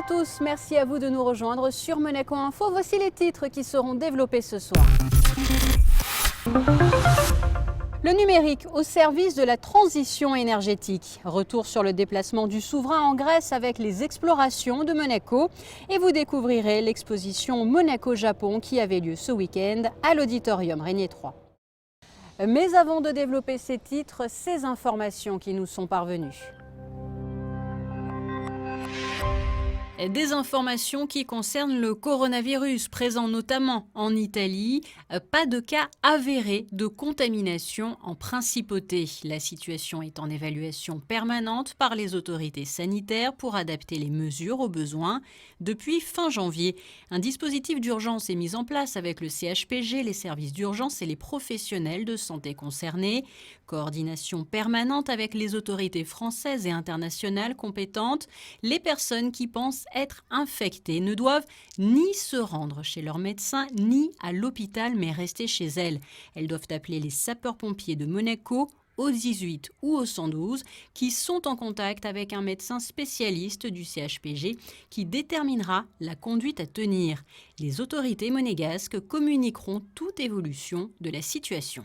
tous, merci à vous de nous rejoindre sur Monaco Info. Voici les titres qui seront développés ce soir. Le numérique au service de la transition énergétique. Retour sur le déplacement du souverain en Grèce avec les explorations de Monaco. Et vous découvrirez l'exposition Monaco-Japon qui avait lieu ce week-end à l'Auditorium Régnier 3. Mais avant de développer ces titres, ces informations qui nous sont parvenues. Des informations qui concernent le coronavirus, présent notamment en Italie. Pas de cas avérés de contamination en principauté. La situation est en évaluation permanente par les autorités sanitaires pour adapter les mesures aux besoins. Depuis fin janvier, un dispositif d'urgence est mis en place avec le CHPG, les services d'urgence et les professionnels de santé concernés. Coordination permanente avec les autorités françaises et internationales compétentes. Les personnes qui pensent être infectées ne doivent ni se rendre chez leur médecin ni à l'hôpital mais rester chez elles. Elles doivent appeler les sapeurs-pompiers de Monaco au 18 ou au 112 qui sont en contact avec un médecin spécialiste du CHPG qui déterminera la conduite à tenir. Les autorités monégasques communiqueront toute évolution de la situation.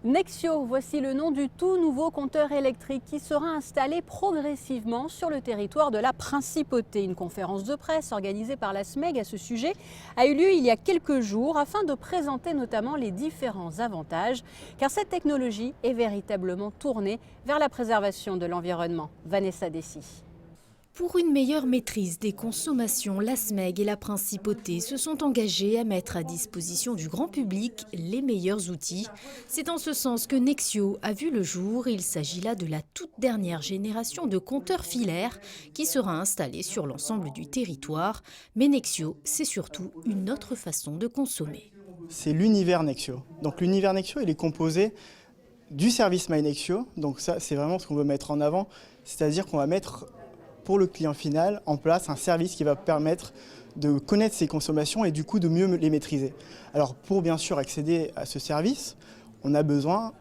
Nexio, voici le nom du tout nouveau compteur électrique qui sera installé progressivement sur le territoire de la Principauté. Une conférence de presse organisée par la SMEG à ce sujet a eu lieu il y a quelques jours afin de présenter notamment les différents avantages, car cette technologie est véritablement tournée vers la préservation de l'environnement. Vanessa Dessy. Pour une meilleure maîtrise des consommations, la SMEG et la Principauté se sont engagés à mettre à disposition du grand public les meilleurs outils. C'est en ce sens que Nexio a vu le jour. Il s'agit là de la toute dernière génération de compteurs filaires qui sera installée sur l'ensemble du territoire. Mais Nexio, c'est surtout une autre façon de consommer. C'est l'univers Nexio. Donc l'univers Nexio, il est composé du service My Nexio. Donc ça, c'est vraiment ce qu'on veut mettre en avant. C'est-à-dire qu'on va mettre pour le client final en place un service qui va permettre de connaître ses consommations et du coup de mieux les maîtriser. Alors pour bien sûr accéder à ce service, on a besoin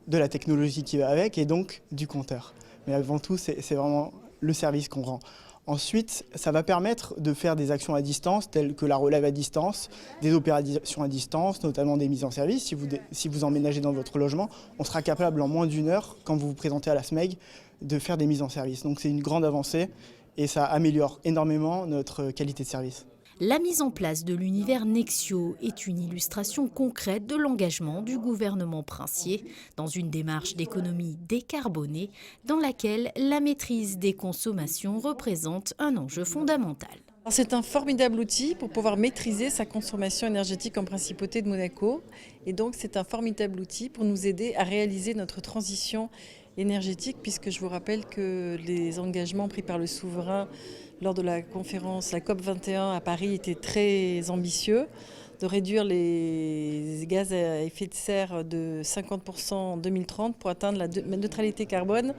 de la technologie qui va avec et donc du compteur. Mais avant tout, c'est vraiment le service qu'on rend. Ensuite, ça va permettre de faire des actions à distance telles que la relève à distance, des opérations à distance, notamment des mises en service. Si vous emménagez dans votre logement, on sera capable en moins d'une heure, quand vous vous présentez à la SMEG, de faire des mises en service. Donc c'est une grande avancée et ça améliore énormément notre qualité de service. La mise en place de l'univers Nexio est une illustration concrète de l'engagement du gouvernement princier dans une démarche d'économie décarbonée dans laquelle la maîtrise des consommations représente un enjeu fondamental. C'est un formidable outil pour pouvoir maîtriser sa consommation énergétique en Principauté de Monaco. Et donc c'est un formidable outil pour nous aider à réaliser notre transition énergétique, puisque je vous rappelle que les engagements pris par le souverain lors de la conférence, la COP21 à Paris, étaient très ambitieux, de réduire les gaz à effet de serre de 50% en 2030 pour atteindre la neutralité carbone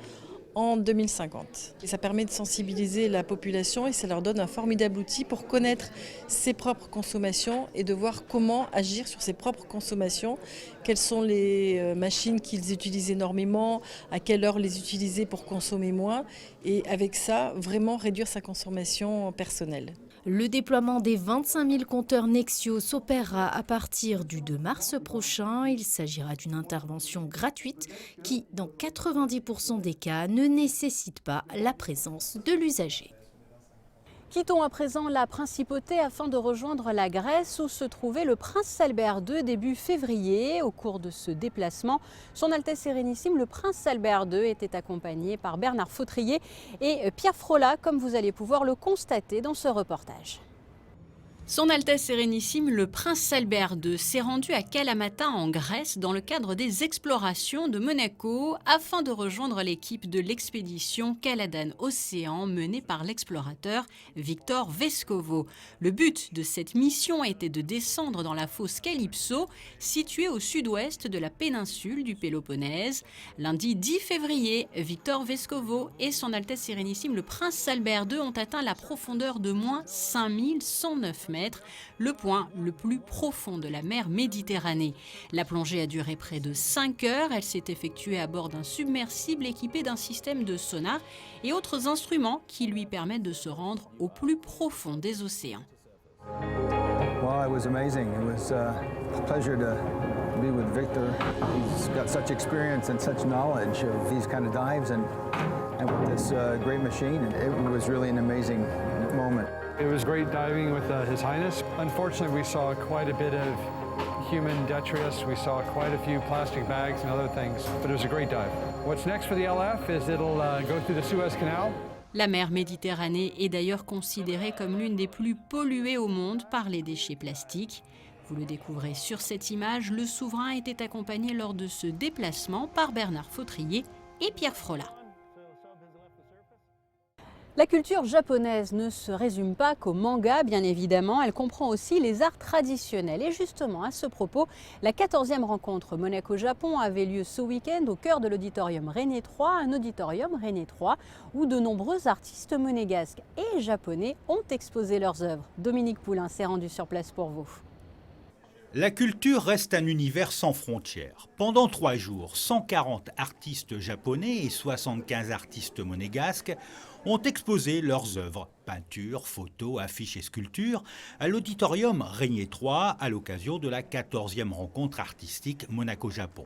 en 2050. Et ça permet de sensibiliser la population et ça leur donne un formidable outil pour connaître ses propres consommations et de voir comment agir sur ses propres consommations, quelles sont les machines qu'ils utilisent énormément, à quelle heure les utiliser pour consommer moins et avec ça, vraiment réduire sa consommation personnelle. Le déploiement des 25 000 compteurs Nexio s'opérera à partir du 2 mars prochain. Il s'agira d'une intervention gratuite qui, dans 90% des cas, ne nécessite pas la présence de l'usager. Quittons à présent la Principauté afin de rejoindre la Grèce où se trouvait le prince Albert II début février. Au cours de ce déplacement, Son Altesse Sérénissime, le prince Albert II, était accompagné par Bernard Fautrier et Pierre Frolat, comme vous allez pouvoir le constater dans ce reportage. Son Altesse Sérénissime, le prince Albert II, s'est rendu à Kalamata en Grèce dans le cadre des explorations de Monaco afin de rejoindre l'équipe de l'expédition Kaladan Océan menée par l'explorateur Victor Vescovo. Le but de cette mission était de descendre dans la fosse Calypso, située au sud-ouest de la péninsule du Péloponnèse. Lundi 10 février, Victor Vescovo et Son Altesse Sérénissime, le prince Albert II, ont atteint la profondeur de moins 5109 mètres. mètres, le point le plus profond de la mer Méditerranée. La plongée a duré près de 5 heures. Elle s'est effectuée à bord d'un submersible équipé d'un système de sonar et autres instruments qui lui permettent de se rendre au plus profond des océans. Well, it was amazing. It was a pleasure to be with Victor. He's got such experience and such knowledge of these kind of dives and with this great machine. And it was really an amazing moment. It was great diving with His Highness. Unfortunately, we saw quite a bit of human detritus. We saw quite a few plastic bags and other things, but it was a great dive. What's next for the LF is it'll go through the Suez Canal. La mer Méditerranée est d'ailleurs considérée comme l'une des plus polluées au monde par les déchets plastiques. Vous le découvrez sur cette image, le souverain était accompagné lors de ce déplacement par Bernard Fautrier et Pierre Frolat. La culture japonaise ne se résume pas qu'au manga, bien évidemment, elle comprend aussi les arts traditionnels. Et justement, à ce propos, la 14e rencontre Monaco-Japon avait lieu ce week-end au cœur de l'auditorium René III, un auditorium René III où de nombreux artistes monégasques et japonais ont exposé leurs œuvres. Dominique Poulain s'est rendu sur place pour vous. La culture reste un univers sans frontières. Pendant 3 jours, 140 artistes japonais et 75 artistes monégasques ont exposé leurs œuvres, peintures, photos, affiches et sculptures, à l'auditorium Régnier III à l'occasion de la 14e rencontre artistique Monaco-Japon.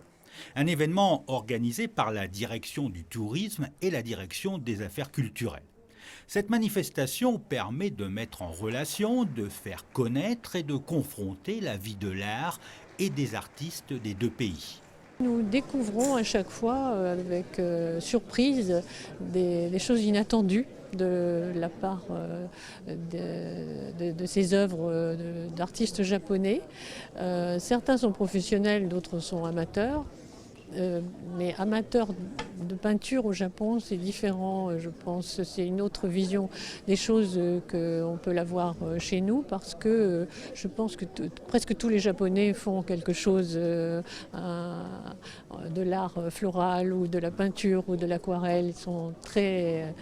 Un événement organisé par la direction du tourisme et la direction des affaires culturelles. Cette manifestation permet de mettre en relation, de faire connaître et de confronter la vie de l'art et des artistes des deux pays. Nous découvrons à chaque fois avec surprise des choses inattendues de la part de ces œuvres d'artistes japonais. Certains sont professionnels, d'autres sont amateurs. Mais amateur de peinture au Japon, c'est différent, je pense. C'est une autre vision des choses qu'on peut l'avoir chez nous parce que je pense que presque tous les Japonais font quelque chose de l'art floral ou de la peinture ou de l'aquarelle. Ils sont très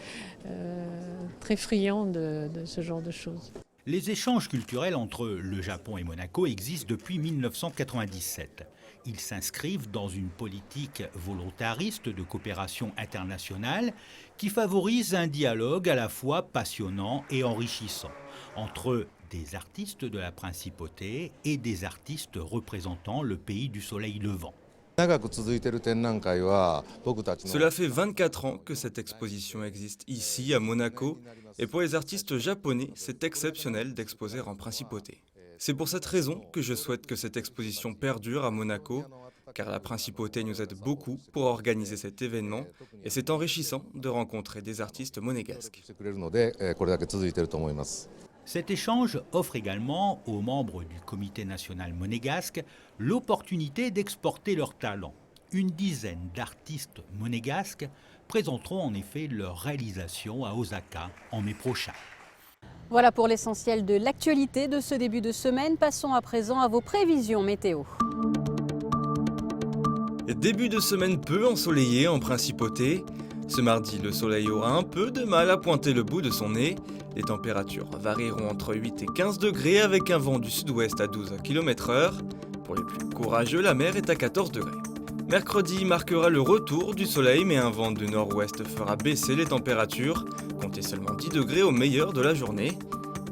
friands de ce genre de choses. Les échanges culturels entre le Japon et Monaco existent depuis 1997. Ils s'inscrivent dans une politique volontariste de coopération internationale qui favorise un dialogue à la fois passionnant et enrichissant entre des artistes de la principauté et des artistes représentant le pays du soleil levant. Cela fait 24 ans que cette exposition existe ici à Monaco et pour les artistes japonais, c'est exceptionnel d'exposer en principauté. C'est pour cette raison que je souhaite que cette exposition perdure à Monaco, car la principauté nous aide beaucoup pour organiser cet événement et c'est enrichissant de rencontrer des artistes monégasques. Cet échange offre également aux membres du comité national monégasque l'opportunité d'exporter leurs talents. Une dizaine d'artistes monégasques présenteront en effet leurs réalisations à Osaka en mai prochain. Voilà pour l'essentiel de l'actualité de ce début de semaine. Passons à présent à vos prévisions météo. Début de semaine peu ensoleillé en principauté. Ce mardi, le soleil aura un peu de mal à pointer le bout de son nez. Les températures varieront entre 8 et 15 degrés avec un vent du sud-ouest à 12 km/h. Pour les plus courageux, la mer est à 14 degrés. Mercredi marquera le retour du soleil, mais un vent de nord-ouest fera baisser les températures. Comptez seulement 10 degrés au meilleur de la journée.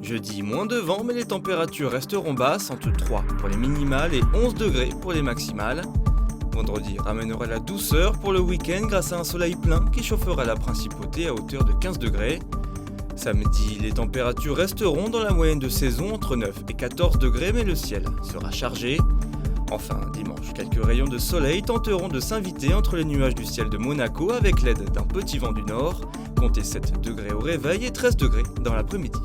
Jeudi, moins de vent, mais les températures resteront basses, entre 3 pour les minimales et 11 degrés pour les maximales. Vendredi ramènera la douceur pour le week-end grâce à un soleil plein qui chauffera la principauté à hauteur de 15 degrés. Samedi, les températures resteront dans la moyenne de saison entre 9 et 14 degrés, mais le ciel sera chargé. Enfin, dimanche, quelques rayons de soleil tenteront de s'inviter entre les nuages du ciel de Monaco avec l'aide d'un petit vent du nord. Comptez 7 degrés au réveil et 13 degrés dans l'après-midi.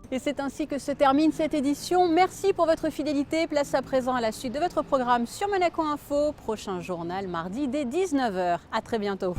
Et c'est ainsi que se termine cette édition. Merci pour votre fidélité. Place à présent à la suite de votre programme sur Monaco Info. Prochain journal mardi dès 19h. À très bientôt.